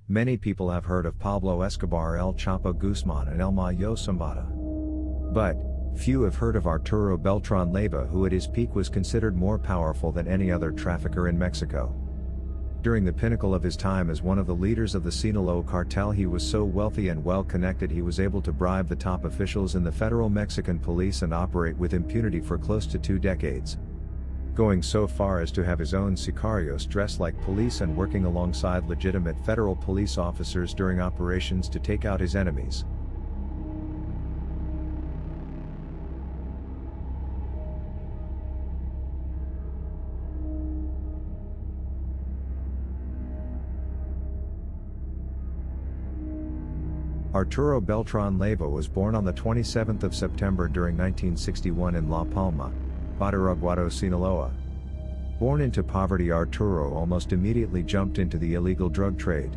Many people have heard of Pablo Escobar, El Chapo Guzman and El Mayo Zambada. But, few have heard of Arturo Beltran-Leyva, who at his peak was considered more powerful than any other trafficker in Mexico. During the pinnacle of his time as one of the leaders of the Sinaloa Cartel, he was so wealthy and well connected he was able to bribe the top officials in the federal Mexican police and operate with impunity for close to 2 decades. Going so far as to have his own sicarios dressed like police and working alongside legitimate federal police officers during operations to take out his enemies. Arturo Beltran-Leyva was born on the 27th of September during 1961 in La Palma, Badiraguato, Sinaloa. Born into poverty, Arturo almost immediately jumped into the illegal drug trade.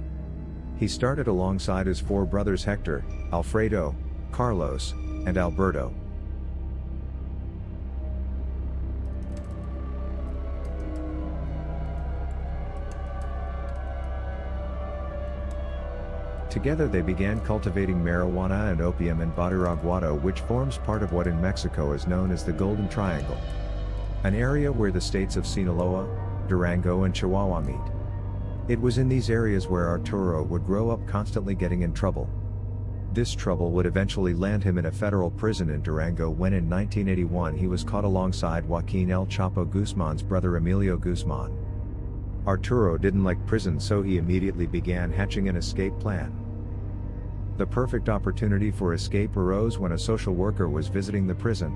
He started alongside his 4 brothers Hector, Alfredo, Carlos, and Alberto. Together they began cultivating marijuana and opium in Badiraguato, which forms part of what in Mexico is known as the Golden Triangle, an area where the states of Sinaloa, Durango and Chihuahua meet. It was in these areas where Arturo would grow up, constantly getting in trouble. This trouble would eventually land him in a federal prison in Durango when in 1981 he was caught alongside Joaquin El Chapo Guzman's brother Emilio Guzman. Arturo didn't like prison, so he immediately began hatching an escape plan. The perfect opportunity for escape arose when a social worker was visiting the prison.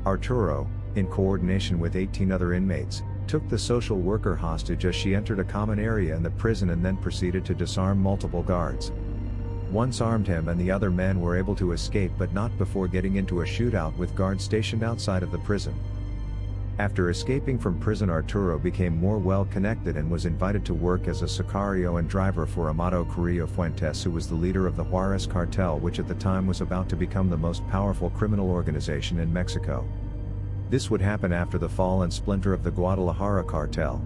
Arturo, in coordination with 18 other inmates, took the social worker hostage as she entered a common area in the prison and then proceeded to disarm multiple guards. Once armed, him and the other men were able to escape, but not before getting into a shootout with guards stationed outside of the prison. After escaping from prison, Arturo became more well-connected and was invited to work as a sicario and driver for Amado Carrillo Fuentes, who was the leader of the Juarez Cartel, which at the time was about to become the most powerful criminal organization in Mexico. This would happen after the fall and splinter of the Guadalajara Cartel,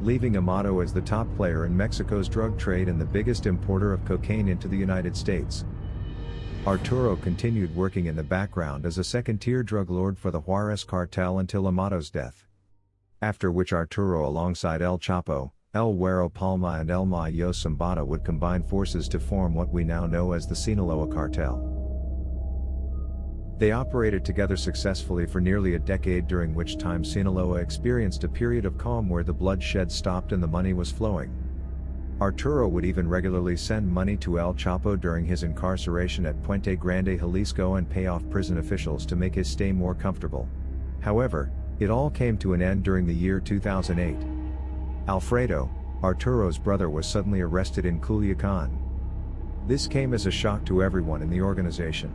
leaving Amado as the top player in Mexico's drug trade and the biggest importer of cocaine into the United States. Arturo continued working in the background as a second-tier drug lord for the Juarez Cartel until Amado's death. After which Arturo, alongside El Chapo, El Güero Palma and El Mayo Zambada, would combine forces to form what we now know as the Sinaloa Cartel. They operated together successfully for nearly a decade, during which time Sinaloa experienced a period of calm where the bloodshed stopped and the money was flowing. Arturo would even regularly send money to El Chapo during his incarceration at Puente Grande, Jalisco, and pay off prison officials to make his stay more comfortable. However, it all came to an end during the year 2008. Alfredo, Arturo's brother, was suddenly arrested in Culiacan. This came as a shock to everyone in the organization.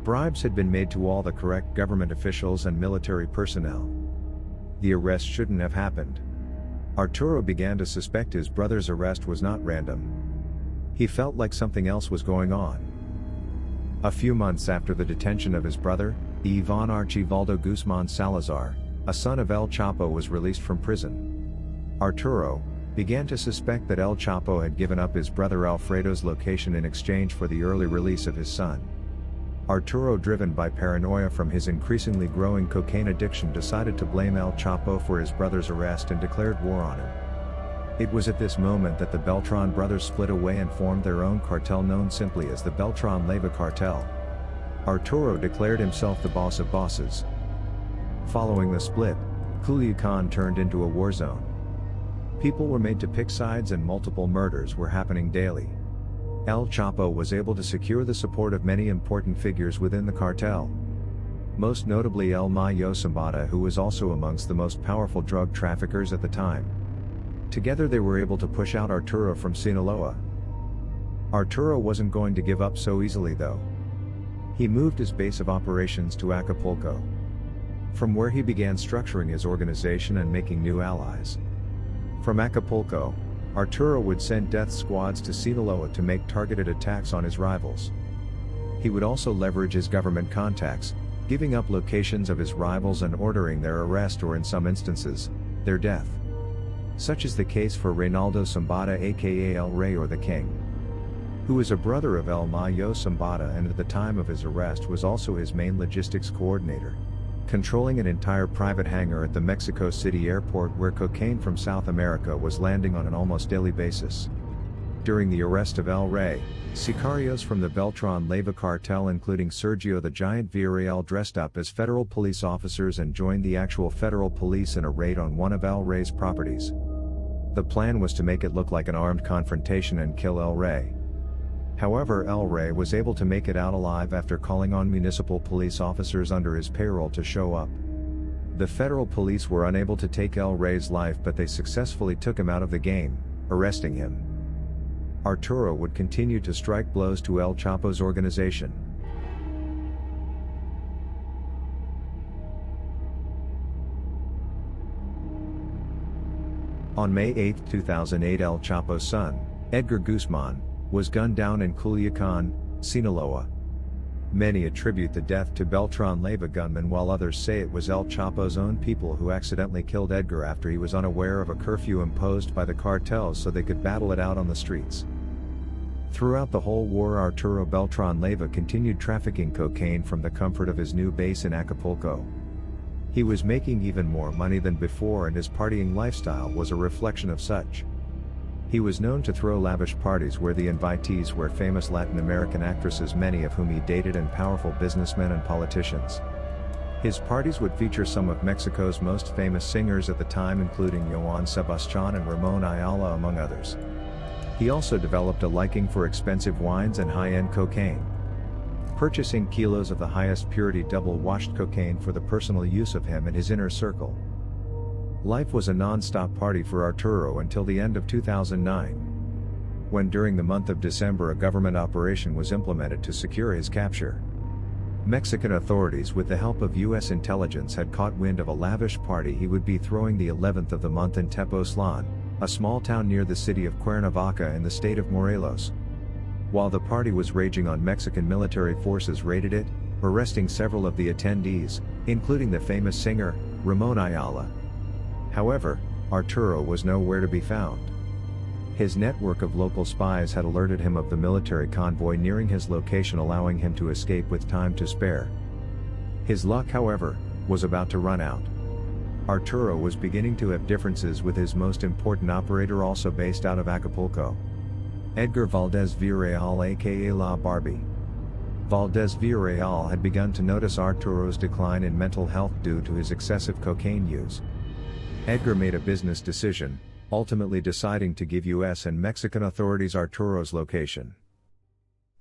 Bribes had been made to all the correct government officials and military personnel. The arrest shouldn't have happened. Arturo began to suspect his brother's arrest was not random. He felt like something else was going on. A few months after the detention of his brother, Ivan Archivaldo Guzman Salazar, a son of El Chapo, was released from prison. Arturo began to suspect that El Chapo had given up his brother Alfredo's location in exchange for the early release of his son. Arturo, driven by paranoia from his increasingly growing cocaine addiction, decided to blame El Chapo for his brother's arrest and declared war on him. It was at this moment that the Beltran brothers split away and formed their own cartel known simply as the Beltran-Leyva Cartel. Arturo declared himself the boss of bosses. Following the split, Culiacan turned into a war zone. People were made to pick sides and multiple murders were happening daily. El Chapo was able to secure the support of many important figures within the cartel. Most notably El Mayo Zambada, who was also amongst the most powerful drug traffickers at the time. Together they were able to push out Arturo from Sinaloa. Arturo wasn't going to give up so easily though. He moved his base of operations to Acapulco, from where he began structuring his organization and making new allies. From Acapulco, Arturo would send death squads to Sinaloa to make targeted attacks on his rivals. He would also leverage his government contacts, giving up locations of his rivals and ordering their arrest or in some instances, their death. Such is the case for Reynaldo Zambada aka El Rey or the King, who is a brother of El Mayo Zambada and at the time of his arrest was also his main logistics coordinator, controlling an entire private hangar at the Mexico City airport where cocaine from South America was landing on an almost daily basis. During the arrest of El Rey, sicarios from the Beltran-Leyva Cartel including Sergio the Giant Villarreal dressed up as federal police officers and joined the actual federal police in a raid on one of El Rey's properties. The plan was to make it look like an armed confrontation and kill El Rey. However, El Rey was able to make it out alive after calling on municipal police officers under his payroll to show up. The federal police were unable to take El Rey's life, but they successfully took him out of the game, arresting him. Arturo would continue to strike blows to El Chapo's organization. On May 8, 2008, El Chapo's son, Edgar Guzman, was gunned down in Culiacan, Sinaloa. Many attribute the death to Beltran-Leyva gunmen while others say it was El Chapo's own people who accidentally killed Edgar after he was unaware of a curfew imposed by the cartels so they could battle it out on the streets. Throughout the whole war, Arturo Beltran-Leyva continued trafficking cocaine from the comfort of his new base in Acapulco. He was making even more money than before and his partying lifestyle was a reflection of such. He was known to throw lavish parties where the invitees were famous Latin American actresses, many of whom he dated, and powerful businessmen and politicians. His parties would feature some of Mexico's most famous singers at the time, including Joan Sebastian and Ramon Ayala, among others. He also developed a liking for expensive wines and high-end cocaine, purchasing kilos of the highest purity double-washed cocaine for the personal use of him and his inner circle. Life was a non-stop party for Arturo until the end of 2009, when during the month of December a government operation was implemented to secure his capture. Mexican authorities, with the help of U.S. intelligence, had caught wind of a lavish party he would be throwing the 11th of the month in Tepoztlan, a small town near the city of Cuernavaca in the state of Morelos. While the party was raging on, Mexican military forces raided it, arresting several of the attendees, including the famous singer, Ramon Ayala. However, Arturo was nowhere to be found. His network of local spies had alerted him of the military convoy nearing his location, allowing him to escape with time to spare. His luck, however, was about to run out. Arturo was beginning to have differences with his most important operator, also based out of Acapulco, Edgar Valdez Villarreal aka La Barbie. Valdez Villarreal had begun to notice Arturo's decline in mental health due to his excessive cocaine use. Edgar made a business decision, ultimately deciding to give U.S. and Mexican authorities Arturo's location.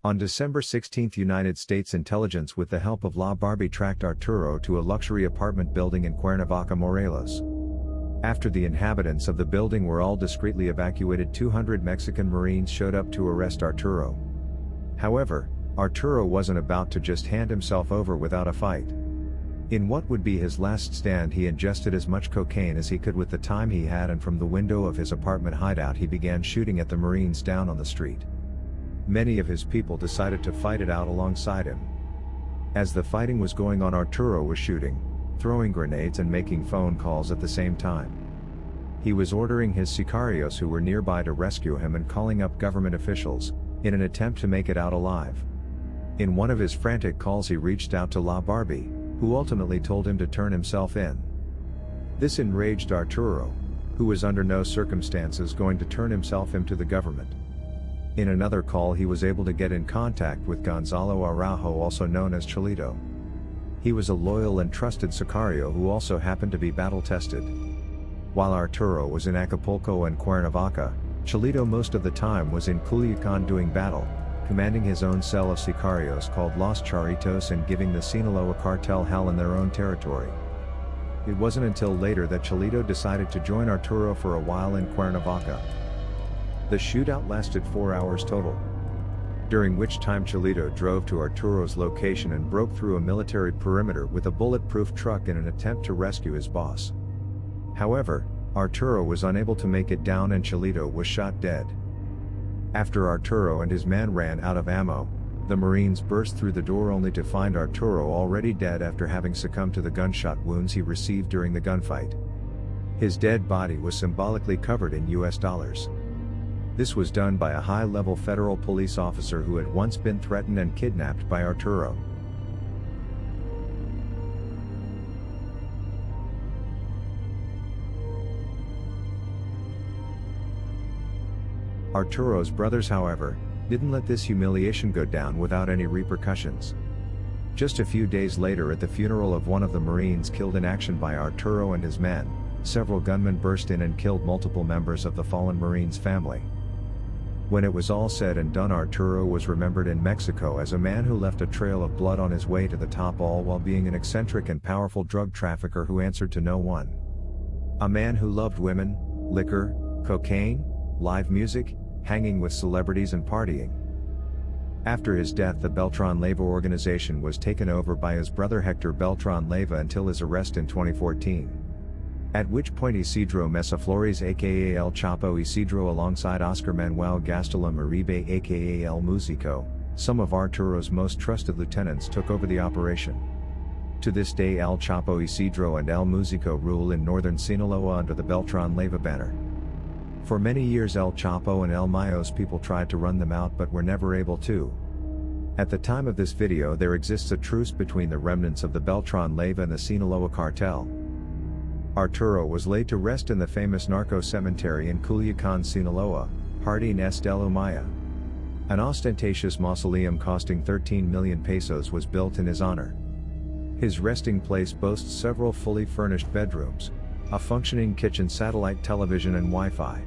On December 16, United States intelligence with the help of La Barbie tracked Arturo to a luxury apartment building in Cuernavaca, Morelos. After the inhabitants of the building were all discreetly evacuated, 200 Mexican Marines showed up to arrest Arturo. However, Arturo wasn't about to just hand himself over without a fight. In what would be his last stand, he ingested as much cocaine as he could with the time he had, and from the window of his apartment hideout he began shooting at the Marines down on the street. Many of his people decided to fight it out alongside him. As the fighting was going on, Arturo was shooting, throwing grenades and making phone calls at the same time. He was ordering his sicarios who were nearby to rescue him and calling up government officials, in an attempt to make it out alive. In one of his frantic calls he reached out to La Barbie, who ultimately told him to turn himself in. This enraged Arturo, who was under no circumstances going to turn himself in to the government. In another call he was able to get in contact with Gonzalo Araujo, also known as Cholito. He was a loyal and trusted sicario who also happened to be battle-tested. While Arturo was in Acapulco and Cuernavaca, Cholito most of the time was in Culiacan doing battle, commanding his own cell of sicarios called Los Charritos and giving the Sinaloa Cartel hell in their own territory. It wasn't until later that Cholito decided to join Arturo for a while in Cuernavaca. The shootout lasted 4 hours total, during which time Cholito drove to Arturo's location and broke through a military perimeter with a bulletproof truck in an attempt to rescue his boss. However, Arturo was unable to make it down and Cholito was shot dead. After Arturo and his men ran out of ammo, the Marines burst through the door only to find Arturo already dead after having succumbed to the gunshot wounds he received during the gunfight. His dead body was symbolically covered in US dollars. This was done by a high-level federal police officer who had once been threatened and kidnapped by Arturo. Arturo's brothers, however, didn't let this humiliation go down without any repercussions. Just a few days later, at the funeral of one of the Marines killed in action by Arturo and his men, several gunmen burst in and killed multiple members of the fallen Marine's family. When it was all said and done, Arturo was remembered in Mexico as a man who left a trail of blood on his way to the top, all while being an eccentric and powerful drug trafficker who answered to no one. A man who loved women, liquor, cocaine, live music, hanging with celebrities and partying. After his death, the Beltran-Leyva organization was taken over by his brother Hector Beltran-Leyva until his arrest in 2014. At which point Isidro Mesa Flores aka El Chapo Isidro alongside Oscar Manuel Gastelum Uribe aka El Musico, some of Arturo's most trusted lieutenants, took over the operation. To this day El Chapo Isidro and El Musico rule in northern Sinaloa under the Beltran-Leyva banner. For many years El Chapo and El Mayo's people tried to run them out but were never able to. At the time of this video, there exists a truce between the remnants of the Beltran-Leyva and the Sinaloa Cartel. Arturo was laid to rest in the famous narco cemetery in Culiacan, Sinaloa, Jardines del Umaya. An ostentatious mausoleum costing 13 million pesos was built in his honor. His resting place boasts several fully furnished bedrooms, a functioning kitchen, satellite television and Wi-Fi.